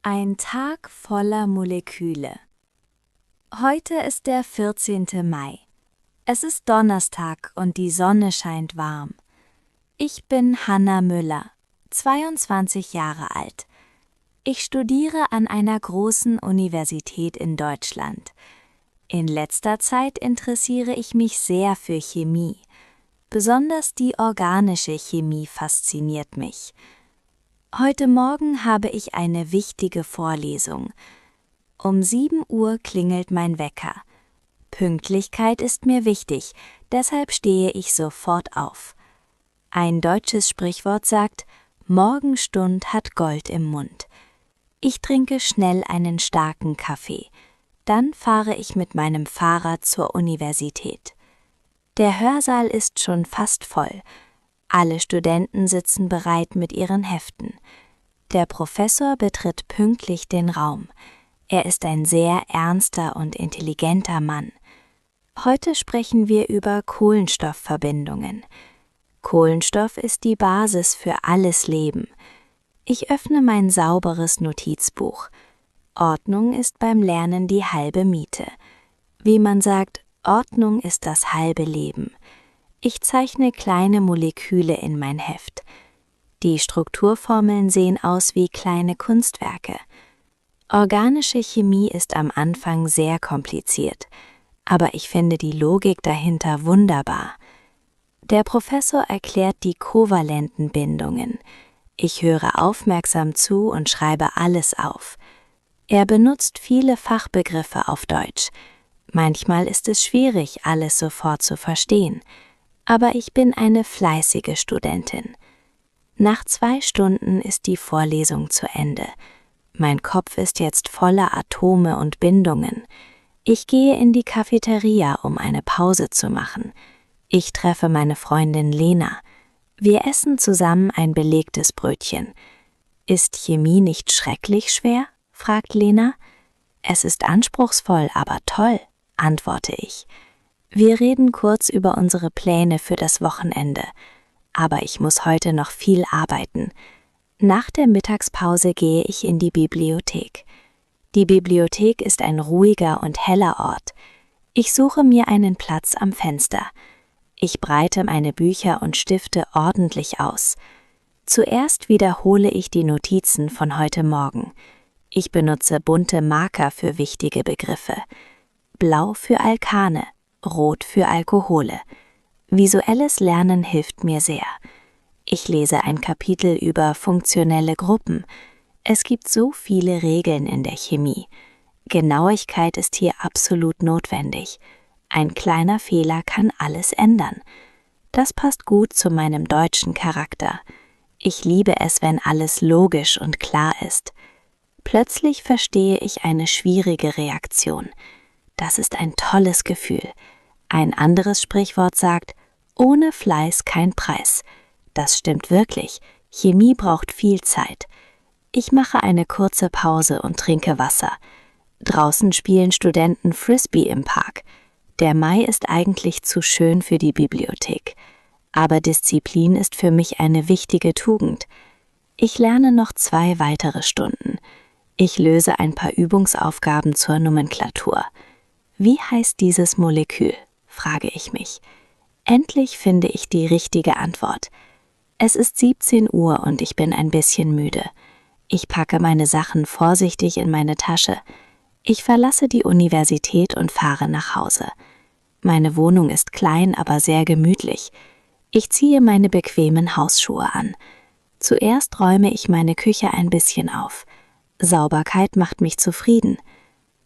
Ein Tag voller Moleküle. Heute ist der 14. Mai. Es ist Donnerstag und die Sonne scheint warm. Ich bin Hanna Müller, 22 Jahre alt. Ich studiere an einer großen Universität in Deutschland. In letzter Zeit interessiere ich mich sehr für Chemie. Besonders die organische Chemie fasziniert mich. Heute Morgen habe ich eine wichtige Vorlesung. Um 7 Uhr klingelt mein Wecker. Pünktlichkeit ist mir wichtig, deshalb stehe ich sofort auf. Ein deutsches Sprichwort sagt, Morgenstund hat Gold im Mund. Ich trinke schnell einen starken Kaffee. Dann fahre ich mit meinem Fahrrad zur Universität. Der Hörsaal ist schon fast voll. Alle Studenten sitzen bereit mit ihren Heften. Der Professor betritt pünktlich den Raum. Er ist ein sehr ernster und intelligenter Mann. Heute sprechen wir über Kohlenstoffverbindungen. Kohlenstoff ist die Basis für alles Leben. Ich öffne mein sauberes Notizbuch. Ordnung ist beim Lernen die halbe Miete. Wie man sagt, Ordnung ist das halbe Leben. Ich zeichne kleine Moleküle in mein Heft. Die Strukturformeln sehen aus wie kleine Kunstwerke. Organische Chemie ist am Anfang sehr kompliziert, aber ich finde die Logik dahinter wunderbar. Der Professor erklärt die kovalenten Bindungen. Ich höre aufmerksam zu und schreibe alles auf. Er benutzt viele Fachbegriffe auf Deutsch. Manchmal ist es schwierig, alles sofort zu verstehen. Aber ich bin eine fleißige Studentin. Nach 2 Stunden ist die Vorlesung zu Ende. Mein Kopf ist jetzt voller Atome und Bindungen. Ich gehe in die Cafeteria, um eine Pause zu machen. Ich treffe meine Freundin Lena. Wir essen zusammen ein belegtes Brötchen. Ist Chemie nicht schrecklich schwer? Fragt Lena. Es ist anspruchsvoll, aber toll, antworte ich. Wir reden kurz über unsere Pläne für das Wochenende. Aber ich muss heute noch viel arbeiten. Nach der Mittagspause gehe ich in die Bibliothek. Die Bibliothek ist ein ruhiger und heller Ort. Ich suche mir einen Platz am Fenster. Ich breite meine Bücher und Stifte ordentlich aus. Zuerst wiederhole ich die Notizen von heute Morgen. Ich benutze bunte Marker für wichtige Begriffe. Blau für Alkane. Rot für Alkohole. Visuelles Lernen hilft mir sehr. Ich lese ein Kapitel über funktionelle Gruppen. Es gibt so viele Regeln in der Chemie. Genauigkeit ist hier absolut notwendig. Ein kleiner Fehler kann alles ändern. Das passt gut zu meinem deutschen Charakter. Ich liebe es, wenn alles logisch und klar ist. Plötzlich verstehe ich eine schwierige Reaktion. Das ist ein tolles Gefühl. Ein anderes Sprichwort sagt, ohne Fleiß kein Preis. Das stimmt wirklich. Chemie braucht viel Zeit. Ich mache eine kurze Pause und trinke Wasser. Draußen spielen Studenten Frisbee im Park. Der Mai ist eigentlich zu schön für die Bibliothek. Aber Disziplin ist für mich eine wichtige Tugend. Ich lerne noch 2 weitere Stunden. Ich löse ein paar Übungsaufgaben zur Nomenklatur. Wie heißt dieses Molekül? Frage ich mich. Endlich finde ich die richtige Antwort. Es ist 17 Uhr und ich bin ein bisschen müde. Ich packe meine Sachen vorsichtig in meine Tasche. Ich verlasse die Universität und fahre nach Hause. Meine Wohnung ist klein, aber sehr gemütlich. Ich ziehe meine bequemen Hausschuhe an. Zuerst räume ich meine Küche ein bisschen auf. Sauberkeit macht mich zufrieden.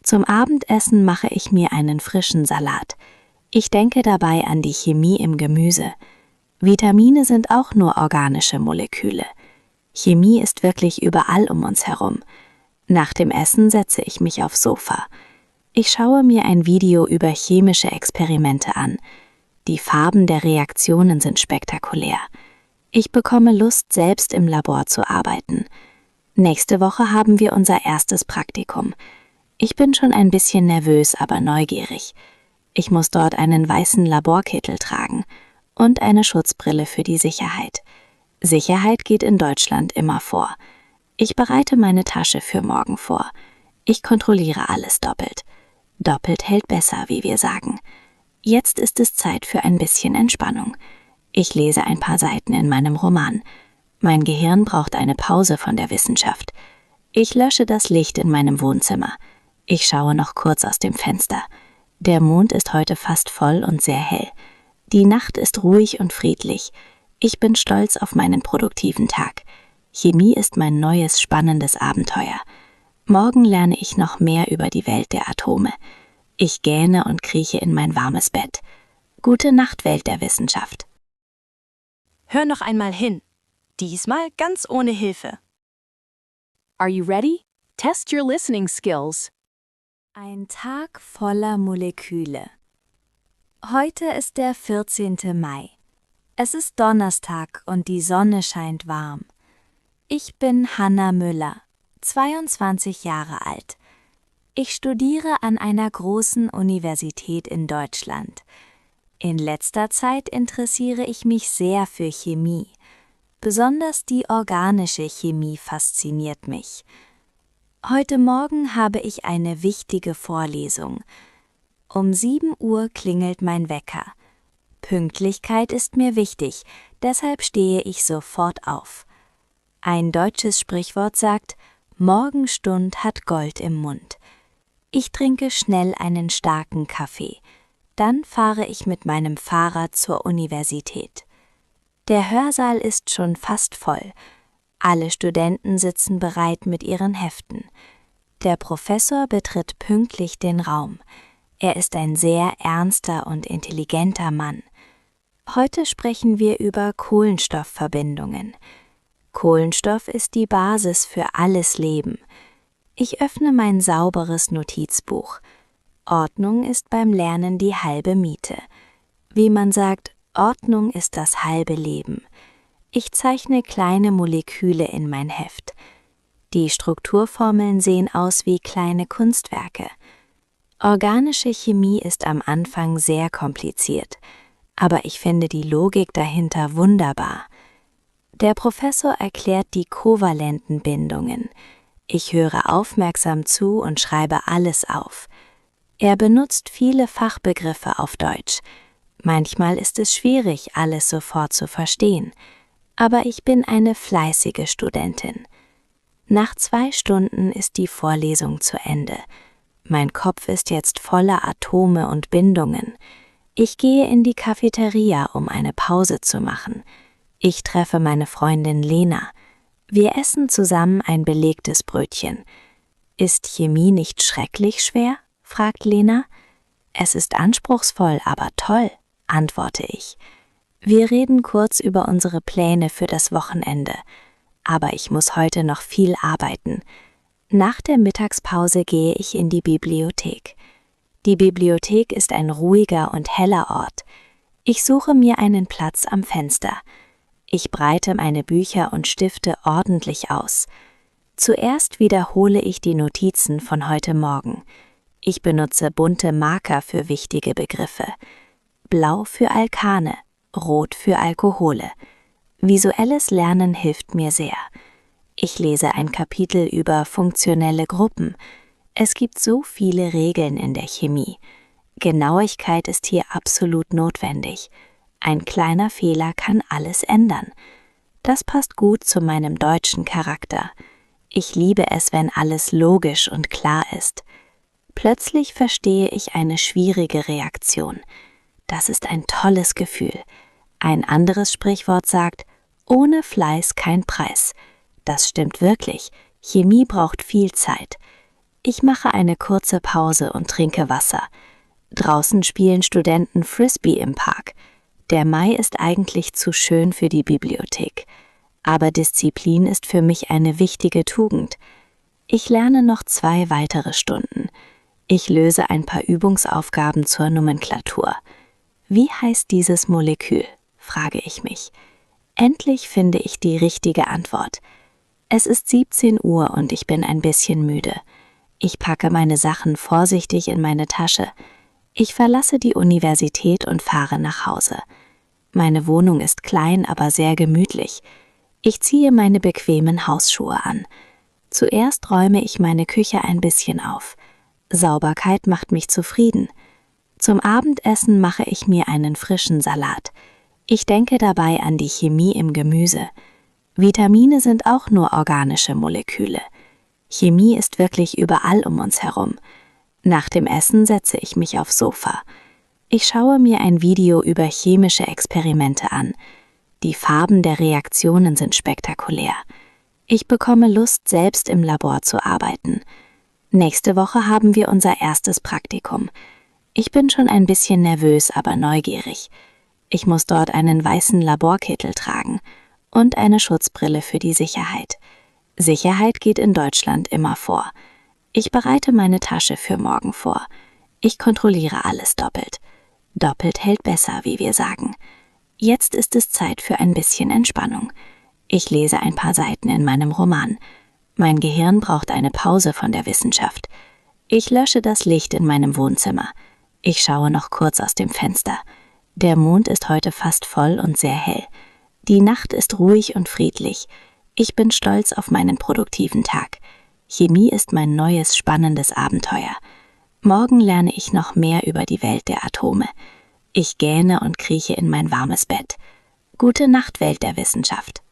Zum Abendessen mache ich mir einen frischen Salat. Ich denke dabei an die Chemie im Gemüse. Vitamine sind auch nur organische Moleküle. Chemie ist wirklich überall um uns herum. Nach dem Essen setze ich mich aufs Sofa. Ich schaue mir ein Video über chemische Experimente an. Die Farben der Reaktionen sind spektakulär. Ich bekomme Lust, selbst im Labor zu arbeiten. Nächste Woche haben wir unser erstes Praktikum. Ich bin schon ein bisschen nervös, aber neugierig. Ich muss dort einen weißen Laborkittel tragen und eine Schutzbrille für die Sicherheit. Sicherheit geht in Deutschland immer vor. Ich bereite meine Tasche für morgen vor. Ich kontrolliere alles doppelt. Doppelt hält besser, wie wir sagen. Jetzt ist es Zeit für ein bisschen Entspannung. Ich lese ein paar Seiten in meinem Roman. Mein Gehirn braucht eine Pause von der Wissenschaft. Ich lösche das Licht in meinem Wohnzimmer. Ich schaue noch kurz aus dem Fenster. Der Mond ist heute fast voll und sehr hell. Die Nacht ist ruhig und friedlich. Ich bin stolz auf meinen produktiven Tag. Chemie ist mein neues, spannendes Abenteuer. Morgen lerne ich noch mehr über die Welt der Atome. Ich gähne und krieche in mein warmes Bett. Gute Nacht, Welt der Wissenschaft. Hör noch einmal hin. Diesmal ganz ohne Hilfe. Are you ready? Test your listening skills. Ein Tag voller Moleküle. Heute ist der 14. Mai. Es ist Donnerstag und die Sonne scheint warm. Ich bin Hanna Müller, 22 Jahre alt. Ich studiere an einer großen Universität in Deutschland. In letzter Zeit interessiere ich mich sehr für Chemie. Besonders die organische Chemie fasziniert mich. Heute Morgen habe ich eine wichtige Vorlesung. Um 7 Uhr klingelt mein Wecker. Pünktlichkeit ist mir wichtig, deshalb stehe ich sofort auf. Ein deutsches Sprichwort sagt, Morgenstund hat Gold im Mund. Ich trinke schnell einen starken Kaffee. Dann fahre ich mit meinem Fahrrad zur Universität. Der Hörsaal ist schon fast voll. Alle Studenten sitzen bereit mit ihren Heften. Der Professor betritt pünktlich den Raum. Er ist ein sehr ernster und intelligenter Mann. Heute sprechen wir über Kohlenstoffverbindungen. Kohlenstoff ist die Basis für alles Leben. Ich öffne mein sauberes Notizbuch. Ordnung ist beim Lernen die halbe Miete. Wie man sagt, Ordnung ist das halbe Leben. Ich zeichne kleine Moleküle in mein Heft. Die Strukturformeln sehen aus wie kleine Kunstwerke. Organische Chemie ist am Anfang sehr kompliziert, aber ich finde die Logik dahinter wunderbar. Der Professor erklärt die kovalenten Bindungen. Ich höre aufmerksam zu und schreibe alles auf. Er benutzt viele Fachbegriffe auf Deutsch. Manchmal ist es schwierig, alles sofort zu verstehen. Aber ich bin eine fleißige Studentin. Nach 2 Stunden ist die Vorlesung zu Ende. Mein Kopf ist jetzt voller Atome und Bindungen. Ich gehe in die Cafeteria, um eine Pause zu machen. Ich treffe meine Freundin Lena. Wir essen zusammen ein belegtes Brötchen. Ist Chemie nicht schrecklich schwer? Fragt Lena. Es ist anspruchsvoll, aber toll, antworte ich. Wir reden kurz über unsere Pläne für das Wochenende. Aber ich muss heute noch viel arbeiten. Nach der Mittagspause gehe ich in die Bibliothek. Die Bibliothek ist ein ruhiger und heller Ort. Ich suche mir einen Platz am Fenster. Ich breite meine Bücher und Stifte ordentlich aus. Zuerst wiederhole ich die Notizen von heute Morgen. Ich benutze bunte Marker für wichtige Begriffe. Blau für Alkane, rot für Alkohole. Visuelles Lernen hilft mir sehr. Ich lese ein Kapitel über funktionelle Gruppen. Es gibt so viele Regeln in der Chemie. Genauigkeit ist hier absolut notwendig. Ein kleiner Fehler kann alles ändern. Das passt gut zu meinem deutschen Charakter. Ich liebe es, wenn alles logisch und klar ist. Plötzlich verstehe ich eine schwierige Reaktion. Das ist ein tolles Gefühl. Ein anderes Sprichwort sagt, ohne Fleiß kein Preis. Das stimmt wirklich. Chemie braucht viel Zeit. Ich mache eine kurze Pause und trinke Wasser. Draußen spielen Studenten Frisbee im Park. Der Mai ist eigentlich zu schön für die Bibliothek. Aber Disziplin ist für mich eine wichtige Tugend. Ich lerne noch 2 weitere Stunden. Ich löse ein paar Übungsaufgaben zur Nomenklatur. Wie heißt dieses Molekül? Frage ich mich. Endlich finde ich die richtige Antwort. Es ist 17 Uhr und ich bin ein bisschen müde. Ich packe meine Sachen vorsichtig in meine Tasche. Ich verlasse die Universität und fahre nach Hause. Meine Wohnung ist klein, aber sehr gemütlich. Ich ziehe meine bequemen Hausschuhe an. Zuerst räume ich meine Küche ein bisschen auf. Sauberkeit macht mich zufrieden. Zum Abendessen mache ich mir einen frischen Salat. Ich denke dabei an die Chemie im Gemüse. Vitamine sind auch nur organische Moleküle. Chemie ist wirklich überall um uns herum. Nach dem Essen setze ich mich aufs Sofa. Ich schaue mir ein Video über chemische Experimente an. Die Farben der Reaktionen sind spektakulär. Ich bekomme Lust, selbst im Labor zu arbeiten. Nächste Woche haben wir unser erstes Praktikum. Ich bin schon ein bisschen nervös, aber neugierig. Ich muss dort einen weißen Laborkittel tragen und eine Schutzbrille für die Sicherheit. Sicherheit geht in Deutschland immer vor. Ich bereite meine Tasche für morgen vor. Ich kontrolliere alles doppelt. Doppelt hält besser, wie wir sagen. Jetzt ist es Zeit für ein bisschen Entspannung. Ich lese ein paar Seiten in meinem Roman. Mein Gehirn braucht eine Pause von der Wissenschaft. Ich lösche das Licht in meinem Wohnzimmer. Ich schaue noch kurz aus dem Fenster. Der Mond ist heute fast voll und sehr hell. Die Nacht ist ruhig und friedlich. Ich bin stolz auf meinen produktiven Tag. Chemie ist mein neues, spannendes Abenteuer. Morgen lerne ich noch mehr über die Welt der Atome. Ich gähne und krieche in mein warmes Bett. Gute Nacht, Welt der Wissenschaft.